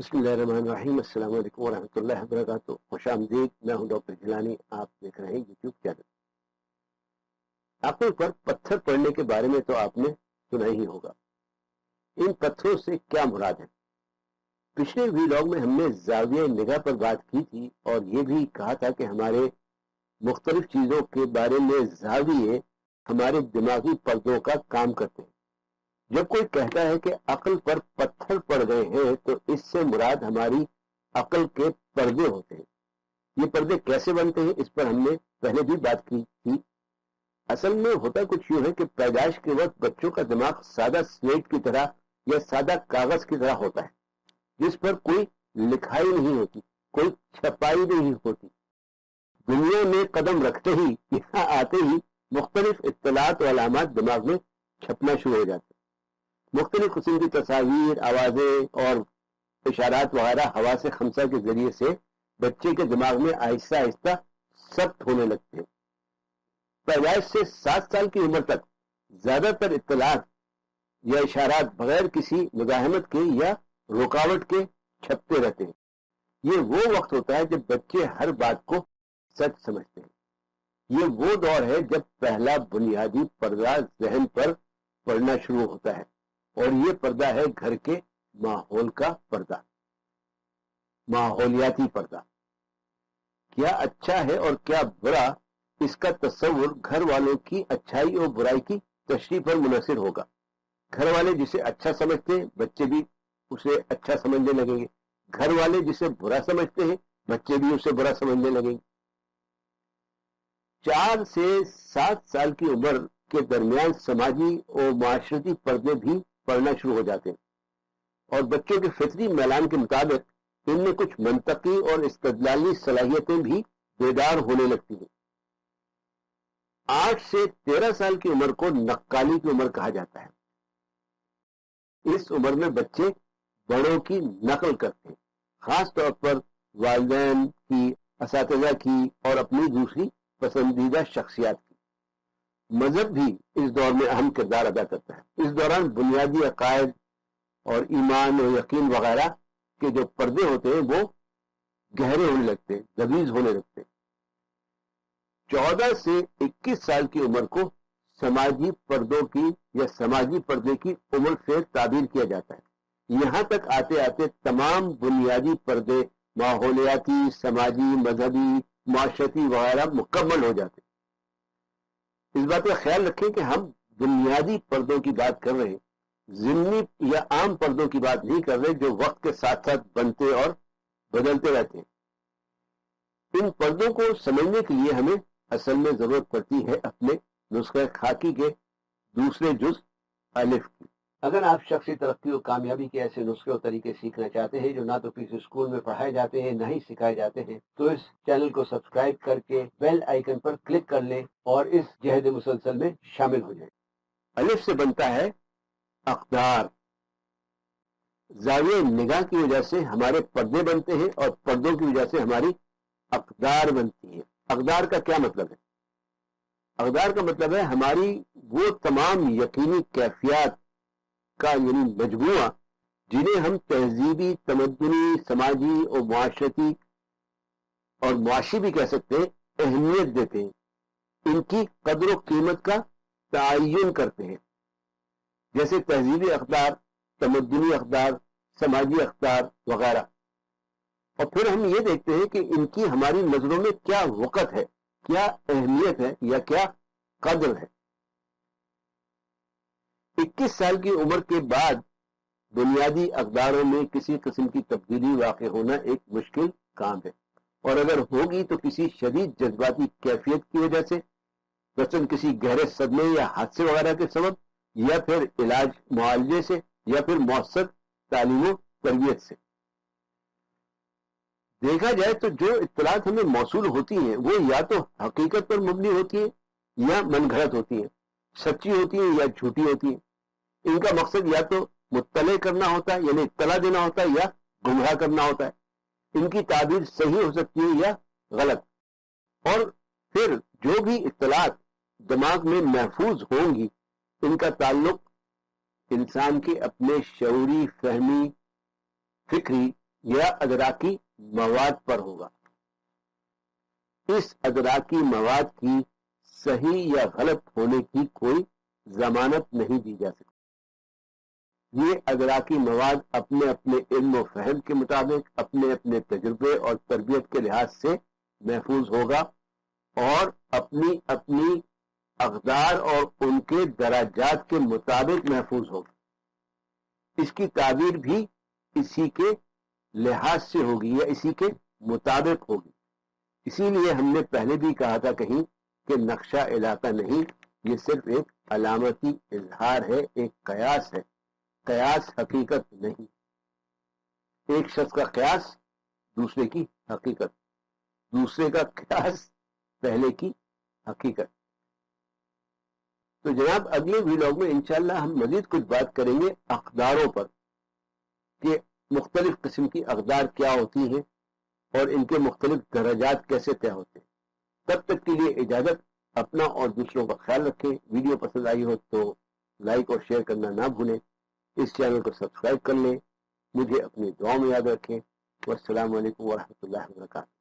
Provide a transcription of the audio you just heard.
بسم اللہ الرحمن الرحیم۔ السلام علیکم ورحمۃ اللہ وبرکاتہ۔ خوش آمدید، میں ہوں ڈاکٹر جیلانی، آپ دیکھ رہے ہیں یوٹیوب چینل۔ عقل پر پتھر پڑنے کے بارے میں تو آپ نے سنا ہی ہوگا۔ ان پتھروں سے کیا مراد ہے؟ پچھلے ویلاگ میں ہم نے زاویہ نگاہ پر بات کی تھی اور یہ بھی کہا تھا کہ ہمارے مختلف چیزوں کے بارے میں زاویے ہمارے دماغی پردوں کا کام کرتے ہیں۔ جب کوئی کہتا ہے کہ عقل پر پتھر پڑ گئے ہیں تو اس سے مراد ہماری عقل کے پردے ہوتے ہیں۔ یہ پردے کیسے بنتے ہیں اس پر ہم نے پہلے بھی بات کی تھی۔ اصل میں ہوتا کچھ یوں ہے کہ پیدائش کے وقت بچوں کا دماغ سادہ سلیٹ کی طرح یا سادہ کاغذ کی طرح ہوتا ہے، جس پر کوئی لکھائی نہیں ہوتی، کوئی چھپائی نہیں ہوتی۔ دنیا میں قدم رکھتے ہی، یہاں آتے ہی مختلف اطلاعات و علامات دماغ میں چھپنا شروع ہو جاتے ہیں۔ مختلف قسم کی تصاویر، آوازیں اور اشارات وغیرہ حواس خمسہ کے ذریعے سے بچے کے دماغ میں آہستہ آہستہ ثبت ہونے لگتے ہیں۔ پیدائش سے 7 سال کی عمر تک زیادہ تر اطلاعات یا اشارات بغیر کسی مزاحمت کے یا رکاوٹ کے چھپتے رہتے ہیں۔ یہ وہ وقت ہوتا ہے جب بچے ہر بات کو سچ سمجھتے ہیں۔ یہ وہ دور ہے جب پہلا بنیادی پردہ ذہن پر پڑنا شروع ہوتا ہے، اور یہ پردہ ہے گھر کے ماحول کا پردہ، ماحولیاتی پردہ۔ کیا اچھا ہے اور کیا برا، اس کا تصور گھر والوں کی اچھائی اور برائی کی تشریح پر منحصر ہوگا۔ گھر والے جسے اچھا سمجھتے ہیں بچے بھی اسے اچھا سمجھنے لگیں گے، گھر والے جسے برا سمجھتے ہیں بچے بھی اسے برا سمجھنے لگیں گے۔ 4 سے 7 سال کی عمر کے درمیان سماجی اور معاشرتی پردے بھی پڑنا شروع ہو جاتے ہیں، اور بچوں کے فطری میلان کے مطابق ان میں کچھ منطقی اور استدلالی صلاحیتیں بھی بیدار ہونے لگتی ہیں۔ 8 سے 13 سال کی عمر کو نقالی کی عمر کہا جاتا ہے۔ اس عمر میں بچے بڑوں کی نقل کرتے ہیں، خاص طور پر والدین کی، اساتذہ کی اور اپنی دوسری پسندیدہ شخصیات کی۔ مذہب بھی اس دور میں اہم کردار ادا کرتا ہے۔ اس دوران بنیادی عقائد اور ایمان و یقین وغیرہ کے جو پردے ہوتے ہیں وہ گہرے ہونے لگتے ہیں، غلیظ ہونے لگتے ہیں۔ 14 سے 21 سال کی عمر کو سماجی پردوں کی یا سماجی پردے کی عمر سے تعبیر کیا جاتا ہے۔ یہاں تک آتے آتے تمام بنیادی پردے، ماحولیاتی، سماجی، مذہبی، معاشرتی وغیرہ مکمل ہو جاتے ہیں۔ اس بات کا خیال رکھیں کہ ہم بنیادی پردوں کی بات کر رہے ہیں، ضمنی یا عام پردوں کی بات نہیں کر رہے جو وقت کے ساتھ ساتھ بنتے اور بدلتے رہتے ہیں۔ ان پردوں کو سمجھنے کے لیے ہمیں اصل میں ضرورت پڑتی ہے اپنے نسخہ خاکی کے دوسرے جز الف کی۔ اگر آپ شخصی ترقی اور کامیابی کے ایسے نسخے اور طریقے سیکھنا چاہتے ہیں جو نہ تو کسی اسکول میں پڑھائے جاتے ہیں نہ ہی سکھائے جاتے ہیں، تو اس چینل کو سبسکرائب کر کے بیل آئیکن پر کلک کر لیں اور اس جہد مسلسل میں شامل ہو جائیں۔ الف سے بنتا ہے اقدار۔ زاویہ نگاہ کی وجہ سے ہمارے پردے بنتے ہیں اور پردوں کی وجہ سے ہماری اقدار بنتی ہے۔ اقدار کا کیا مطلب ہے؟ اقدار کا مطلب ہے ہماری وہ تمام یقینی کیفیات کا یعنی مجموعہ جنہیں ہم تہذیبی، تمدنی، سماجی اور معاشرتی اور معاشی بھی کہہ سکتے ہیں اہمیت دیتے ہیں، ان کی قدر و قیمت کا تعین کرتے ہیں، جیسے تہذیبی اقدار، تمدنی اقدار، سماجی اقدار وغیرہ۔ اور پھر ہم یہ دیکھتے ہیں کہ ان کی ہماری نظروں میں کیا وقت ہے، کیا اہمیت ہے یا کیا قدر ہے۔ 21 سال کی عمر کے بعد بنیادی اقداروں میں کسی قسم کی تبدیلی واقع ہونا ایک مشکل کام ہے، اور اگر ہوگی تو کسی شدید جذباتی کیفیت کی وجہ سے، مثلاً کسی گہرے صدمے یا حادثے وغیرہ کے سبب، یا پھر علاج معالجے سے، یا پھر مؤثر تعلیم و تربیت سے۔ دیکھا جائے تو جو اطلاعات ہمیں موصول ہوتی ہیں وہ یا تو حقیقت پر مبنی ہوتی ہیں یا من گھڑت ہوتی ہیں، سچی ہوتی ہیں یا جھوٹی ہوتی ہیں۔ ان کا مقصد یا تو مطلع کرنا ہوتا ہے یعنی اطلاع دینا ہوتا ہے، یا گمراہ کرنا ہوتا ہے۔ ان کی تعبیر صحیح ہو سکتی ہے یا غلط، اور پھر جو بھی اطلاعات دماغ میں محفوظ ہوں گی ان کا تعلق انسان کے اپنے شعوری، فہمی، فکری یا ادراکی مواد پر ہوگا۔ اس ادراکی مواد کی صحیح یا غلط ہونے کی کوئی ضمانت نہیں دی جا سکتی۔ یہ ادراکی مواد اپنے اپنے علم و فہم کے مطابق اپنے اپنے تجربے اور تربیت کے لحاظ سے محفوظ ہوگا اور اپنی اپنی اقدار اور ان کے درجات کے مطابق محفوظ ہوگا۔ اس کی تعبیر بھی اسی کے لحاظ سے ہوگی یا اسی کے مطابق ہوگی۔ اسی لیے ہم نے پہلے بھی کہا تھا کہیں کہ نقشہ علاقہ نہیں، یہ صرف ایک علامتی اظہار ہے، ایک قیاس ہے، قیاس حقیقت نہیں۔ ایک شخص کا قیاس دوسرے کی حقیقت، دوسرے کا قیاس پہلے کی حقیقت۔ تو جناب اگلے ویلاگ میں انشاءاللہ ہم مزید کچھ بات کریں گے اقداروں پر، کہ مختلف قسم کی اقدار کیا ہوتی ہیں اور ان کے مختلف درجات کیسے طے ہوتے ہیں۔ تب تک کے لیے اجازت، اپنا اور دوسروں کا خیال رکھیں۔ ویڈیو پسند آئی ہو تو لائک اور شیئر کرنا نہ بھولیں۔ اس چینل کو سبسکرائب کر لیں۔ مجھے اپنی دعاؤں میں یاد رکھیں۔ والسلام علیکم ورحمۃ اللہ وبرکاتہ۔